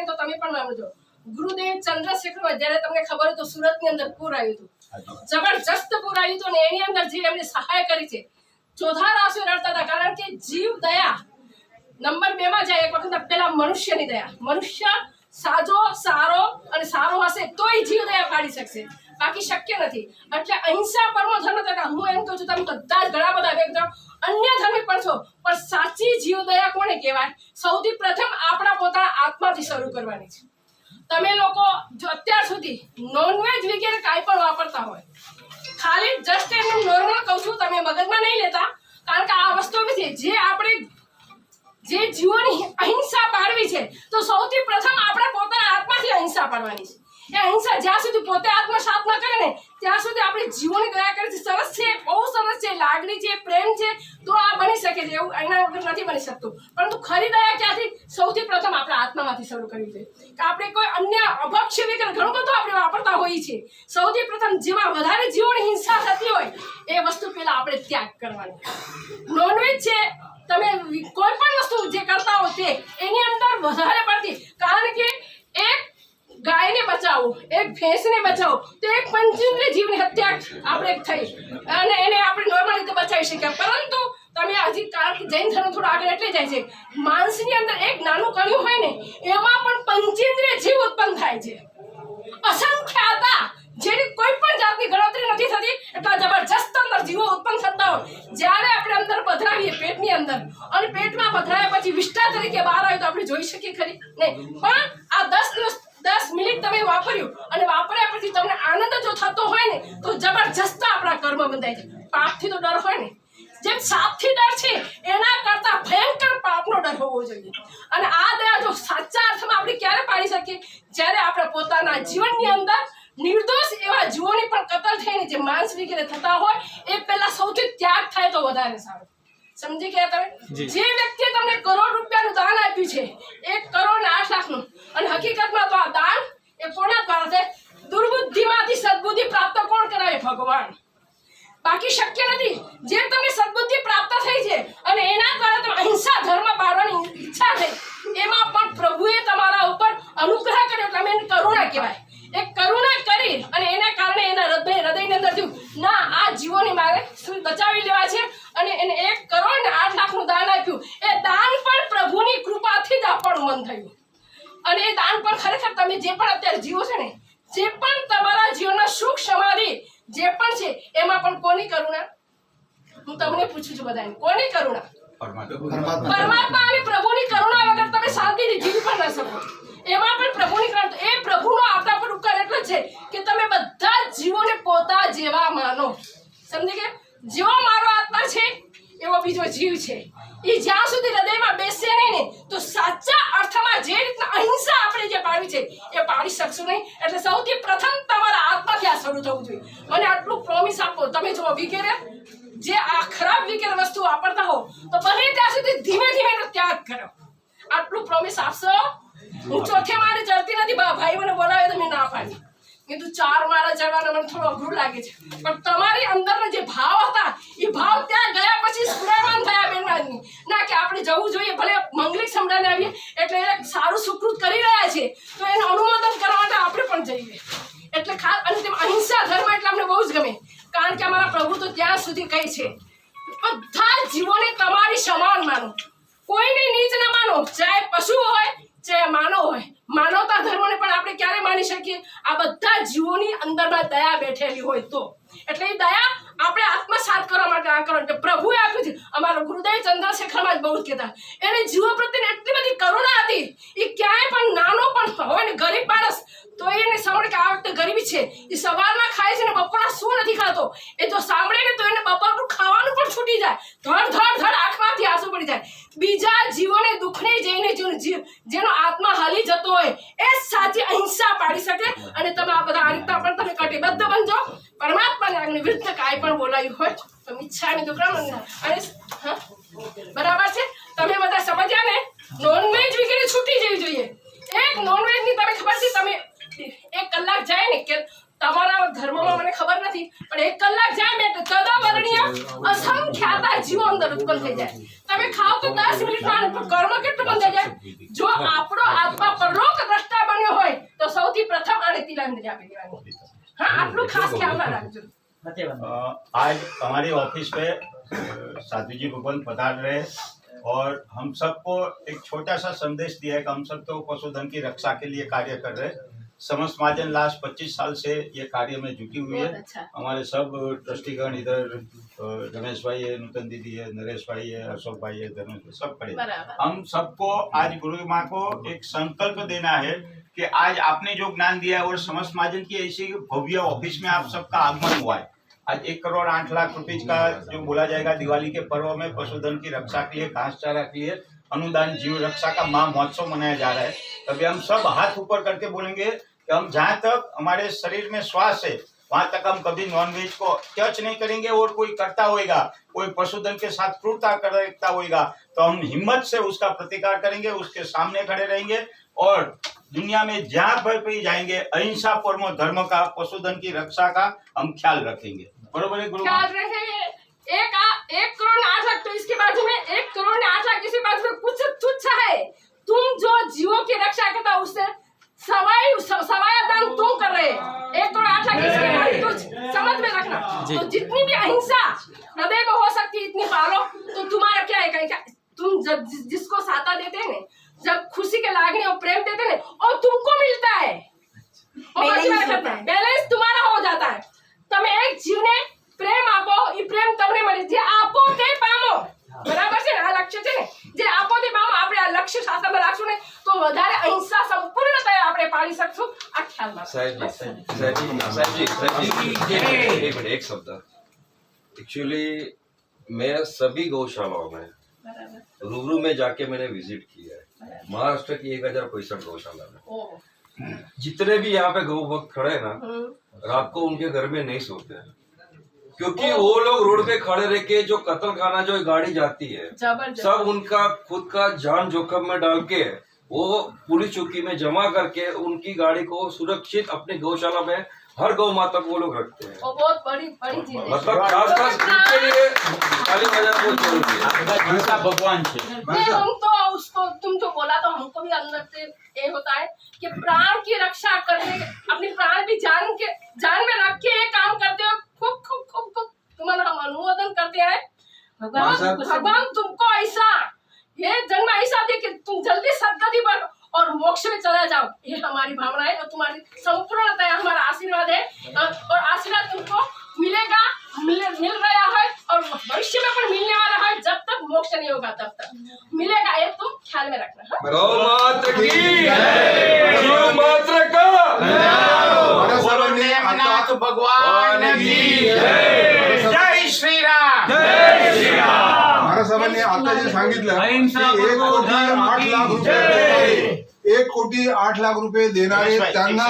માની તો તમે પણ માનજો, ગુરુદેવ ચંદ્રશેખર જ્યારે તમને ખબર હોય તો સુરતની અંદર પૂર આવ્યું હતું, જબરજસ્ત પૂર આવ્યું હતું, ને એની અંદર જે એમની સહાય કરી છે, ચોથા રાશિઓ રડતા હતા, કારણ કે જીવ દયા નંબર 2 માં જાય. એક વખત પેલા મનુષ્યની દયા, મનુષ્ય સાજો સારો અને સારો હશે તોય જીવ દયા પાડી શકશે, બાકી શક્ય નથી. એટલે અહિંસા પરમો ધર્મ હતા. હું એમ કહું છું, તમે બધા જ ઘણા બધા વ્યક્તિ અન્ય ધર્મી પણ છો, પણ સાચી જીવ દયા કોને કહેવાય? સૌથી પ્રથમ આપણા પોતાના આત્માથી શરૂ કરવાની છે. તમે લોકો જો અત્યાર સુધી નોનવેજ વગેરે કાંઈ પણ વાપરતા હોય, ખાલી જસ્ટ એનું નોર્મલ કહું છું, તમે મગજમાં નહીં લેતા, કારણ કે આ વસ્તુ એવી છે જે આપણે જે જીવોની અહિંસા પાડવી છે, તો સૌથી પ્રથમ આપણે પોતાના આત્માથી અહિંસા પાડવાની છે. એ અહિંસા જ્યાં સુધી પોતે આત્મસાત ન કરે ને ત્યાં સુધી આપણે જીવોની દયા કરે છે. સરસ છે, બહુ સરસ છે, લાગણી છે, પ્રેમ છે, તો આ બની શકે છે. એવું એના વગર નથી બની શકતું. પરંતુ ખરી દયા ક્યાંથી? સૌથી પ્રથમ આપણા આત્મામાંથી શરૂ કરવી જોઈએ. કે આપણે કોઈ અન્ય અભક્ષ્ય વિકલ્પ ઘણું બધું આપણે વાપરતા હોઈએ છીએ. સૌથી પ્રથમ જેમાં વધારે જીવોની હિંસા થતી હોય એ વસ્તુ પહેલા આપણે ત્યાગ કરવાની. નોનવેજ છે, તમે કોઈ પણ વસ્તુ જે કરતા હો તે એની અંદર વધારે પડતી, કારણ કે એક ગાયને બચાવો, એક ભેંસને બચાવો, તો એક પંચેન્દ્રિય જીવની હત્યા આપણે થઈ અને એને આપણે નોર્મલ રીતે બચાવી શકીએ. પરંતુ તમે હજી, કારણ કે જૈન ધર્મ થોડું આગળ એટલે જાય છે, માંસની અંદર એક નાનું કણિયું હોય ને એમાં પણ પંચેન્દ્રિય જીવ ઉત્પન્ન થાય છે, અસંખ્ય હતા, જેની કોઈ પણ જાતની ગણતરી નથી થતી. એટલા જબરજસ્ત અંદર જીવો ઉત્પન્ન થતા હોય. જ્યારે આપણે અંદર પધરાવીએ પેટની અંદર, અને પેટમાં પધરાયા પછી વિષ્ટા તરીકે બહાર આવે તો આપણે જોઈ શકીએ ખરી નહીં. પણ આ 10 દિવસ 10 મિનિટ તમે વાપર્યું અને વાપર્યા પછી તમને આનંદ જો થતો હોય ને તો જબરજસ્ત આપણા કર્મ બંધાય છે. પાપથી તો ડર હોય ને, જેમ સાપથી ડર છે એના કરતા ભયંકર પાપનો ડર હોવો જોઈએ. અને આ દયા જો સાચા અર્થમાં આપણે ક્યારે પાડી શકીએ? જ્યારે આપણે પોતાના જીવનની અંદર નિર્દોષ એવા જીવોની પણ કતલ થઈને જે માંસ વગેરે થતા હોય એ પહેલા સૌથી ત્યાગ થાય તો વધારે સારું. સમજી ગયા તમે? જે વ્યક્તિએ તમને કરોડ રૂપિયાનું દાન આપ્યું છે, 1 કરોડ ને 8 લાખનું, અને હકીકતમાં તો આ દાન એ કોના દ્વારા છે? દુર્બુદ્ધિમાંથી સદબુદ્ધિ પ્રાપ્ત કોણ કરાવે? ભગવાન. બાકી શક્ય નથી. જે તમને સદબુદ્ધિ પ્રાપ્ત થઈ છે અને એના દ્વારા તમે અહિંસા ધર્મ પાળવાની ઈચ્છા થઈ, એમાં પણ પ્રભુએ તમારા ઉપર અનુગ્રહ કર્યો, તમે એને કરુણા કહેવાય. એક કરુણા કરી અને એના કારણે એના હૃદયની અંદર થયું ના, આ જીવોની મારે બચાવી લેવા છે, અને એને 1 કરોડ ને 8 લાખનું દાન આપ્યું. એ દાન પણ પ્રભુની કૃપાથી જ આપણું મન થયું. અને એ દાન પણ ખરેખર તમે જે પણ અત્યારે જીવો છે ને, જે પણ તમારા જીવનના સુખ સમાધિ જે પણ છે, એમાં પણ કોની કરુણા? હું તમને પૂછું છું બધાને, કોની કરુણા? પરમાત્મા અને પ્રભુની કરુણા વગર તમે શાંતિથી જીવી પણ ન શકો. એમાં પણ પ્રભુની કરુણા. એ પ્રભુનો આપણા પર ઉપકાર એટલો છે કે તમે બધા જીવોને પોતા જેવા માનો. સમજી ગયા? જેવો મારો આત્મા છે એવો બીજો જીવ છે. એ જ્યાં સુધી હૃદયમાં બેસે નહીં ને તો સાચા અર્થમાં જે રીતના અહિંસા આપણે જે પાડવી છે એ પાડી શકશું નહીં. એટલે સૌથી પ્રથમ તમારા આત્માથી આ શરૂ થવું જોઈએ. મને આટલું પ્રોમિસ આપો. તમે જો વગેરે જે આ ખરાબ વગેરે વસ્તુ વાપરતા હો તો બને ત્યાં સુધી ધીમે ધીમે એનો ત્યાગ કરો. આટલું પ્રોમિસ આપશો? હું ચોથે માળે ચડતી નથી. ભાઈ મને બોલાવે તો મેં ના પાડી કીધું. 4 માળા ચડવાનું મને થોડું અઘરું લાગે છે, પણ તમારી અંદરના જે ભાવ હતા એ ભાવ ત્યાં ગયા પછી સ્ફુરાવાન થયા બેનવાદની. ના કે આપણે જવું જોઈએ, ભલે મંગલિક સમડાને આવીએ એટલે એ સારું સુકૃત કરી રહ્યા છે તો એનું અનુમોદન કરવા માટે આપણે પણ જઈએ. એટલે ખાસ અને તેમ અહિંસા ધર્મ એટલે અમને બહુ જ ગમે, કારણ કે અમારા પ્રભુ તો ત્યાં સુધી કહે છે બધા જીવોને તમારી સમાન માનો, કોઈને નીચ ન માનો, ચાહે પશુ હોય ચાહે માનવ હોય. માનવતા ધર્મને પણ આપણે ક્યારે માની શકીએ? આ બધા જીવોની અંદરમાં દયા બેઠેલી હોય તો. એટલે એ દયા આપણે આત્મસાત કરવા માટે આ કરવાનું કે પ્રભુએ આપ્યું છે. અમારો ગુરુદેવ ચંદ્રશેખરમાં જ બહુ જ કહેતા, એને જીવો પ્રત્યે એટલી બધી કરુણા હતી. એ ક્યાંય પણ નાનો પણ હોય ને ગરીબ માણસ તો એને સાંભળે કે આ વખતે ગરીબી છે, એ સવારમાં ખાય છે ને બપોરના શું નથી ખાતો, એ તો સાંભળે ને તો એને બપોરનું ખાવાનું પણ છૂટી જાય. ધડ ધડ ધડ આંખમાંથી આંસુ પડી જાય. બીજા જીવોને દુઃખને જઈને જેનો આત્મા હાલી જતો હોય એ સાચી અહિંસા પાડી શકે. અને તમે આ બધા આ રીતના પણ તમે કટિબદ્ધ બનજો. પરમાત્માને આગળ વિરુદ્ધ કાંઈ પણ બોલાયું હોય તો ઈચ્છાની દુકાન અને બરાબર છે. તમે બધા સમજ્યા ને? નોનવેજ વગેરે છૂટી જવી જોઈએ. એક નોનવેજની તમે ખબર છે, તમે 1 કલાક જાય ને કે તમારા ધર્મમાં મને ખબર નથી, પણ 1 કલાક જાય ને તો તદવર્ણીય અસંખ્યાતા જીવો અંદર ઉત્પન્ન થઈ જાય. તમે ખાઓ તો 10 મિનિટમાં કર્મ કેટલું બંધાઈ જાય. જો આપણો આત્મા પરલોક શ્રદ્ધાંજલિ આપી દેવાની. હા, આટલું ખાસ ખ્યાલમાં રાખજો. आज हमारी ऑफिस पे साधु जी भगवान पधार रहे और हम सबको एक छोटा सा संदेश दिया है कि हम सब तो पशुधन की रक्षा के लिए कार्य कर रहे हैं। समस्त महाजन लास्ट 25 साल से ये कार्य में जुटी हुई है। बहुत अच्छा. हमारे सब ट्रस्टीगण इधर रमेश भाई है, नूतन दीदी है, नरेश भाई है, अशोक भाई है, धर्मेश भाई, सब खड़े हैं। बराबर. हम सबको आज गुरु माँ को एक संकल्प देना है कि आज आपने जो ज्ञान दिया है और समस्त महाजन की ऐसी भव्य ऑफिस में आप सबका आगमन हुआ है। आज 1,08,00,000 रुपए का जो बोला जाएगा दिवाली के पर्व में पशुधन की रक्षा के लिए, घास चारा के लिए अनुदान जीव रक्षा का महा महोत्सव मनाया जा रहा है। तभी हम सब हाथ ऊपर करके बोलेंगे कि हम जहाँ तक हमारे शरीर में श्वास है वहां तक हम कभी नॉनवेज को टच नहीं करेंगे। और कोई करता होएगा, कोई पशुधन के साथ क्रूरता करता होएगा, तो हम हिम्मत से उसका प्रतिकार करेंगे, उसके सामने खड़े रहेंगे और दुनिया में जहाँ पर भी जाएंगे अहिंसा परमो धर्म का, पशुधन की रक्षा का हम ख्याल रखेंगे। बरोबर है गुरु? ख्याल रखेंगे। 1 करोड़ 8 लाख, तो इसके बाजू में 1 करोड़ 8 लाख, इसके बाजू में कुछ तुच्छ है। तुम जो जीवों की रक्षा करता उससे सवाया दान तुम कर रहे हैं। 1 करोड़ 8 लाख इसके बारे में कुछ समझ में रखना। तो जितनी भी अहिंसा हृदय में हो सकती है इतनी पालो। तो तुम्हारा क्या है, तुम जब जिसको साता देते हैं, जब खुशी के लागणी और प्रेम देते हैं और तुमको मिलता है, बैलेंस तुम्हारा हो जाता है। તમે એક જીવને પ્રેમ આપો, ઈ પ્રેમ તમને મળે. જે આપો તે પામો. બરાબર છે ને? આ લક્ષ્ય છે ને, જે આપો તે પામો. આપણે આ લક્ષ્ય શાસનમાં રાખશું ને તો વધારે અહિંસા સંપૂર્ણતા આપણે પાળી શકશું. આ ખ્યાલમાં एक शब्द एक्चुअली मैं सभी गौशालाओं में रूबरू में जाके मैंने विजिट किया है। महाराष्ट्र की 1065 गौशाला में जितने भी यहाँ पे गौ भक्त खड़े हैं ना, रात को उनके घर में नहीं सोते हैं, क्योंकि वो लोग रोड पे खड़े रह के जो कत्ल खाना जो गाड़ी जाती है सब उनका खुद का जान जोखिम में डाल के वो पुलिस चौकी में जमा करके उनकी गाड़ी को सुरक्षित अपनी गौशाला में हर गौ माता को वो लोग रखते हैं। वो बहुत बड़ी चीज है। मतलब खास उनके लिए ताली बजाना बहुत जरूरी है। भगवान से हम तो उसको तुम जो बोला तो हमको भी अंदर से ये होता है कि प्राण की रक्षा करने, अपनी प्राण भी जान में रख के ये काम करते हो। खूब खूब खूब खूब तुम्हारा हम अनुमोदन करते हैं। भगवान तुमको ऐसा ये जन्म ऐसा दे कि तुम जल्दी सदगति पर और मोक्ष में चला जाओ। ये हमारी भावना है और तुम्हारी संपूर्णता हमारा आशीर्वाद है। और आशीर्वाद तुमको मिलेगा, मिल रहा है और भविष्य में पण मिलने वाला है। जब तक मोक्ष नहीं होगा तब तक मिलेगा, ये तुम ख्याल में रखना। गौ मात्र की जीव मात्र का नाथ भगवान की जय श्री राम, जय श्री राम। महाराज आता जे सांगितलं की 1,08,00,000 रुपये 1,08,00,000 रुपये देणारे त्यांना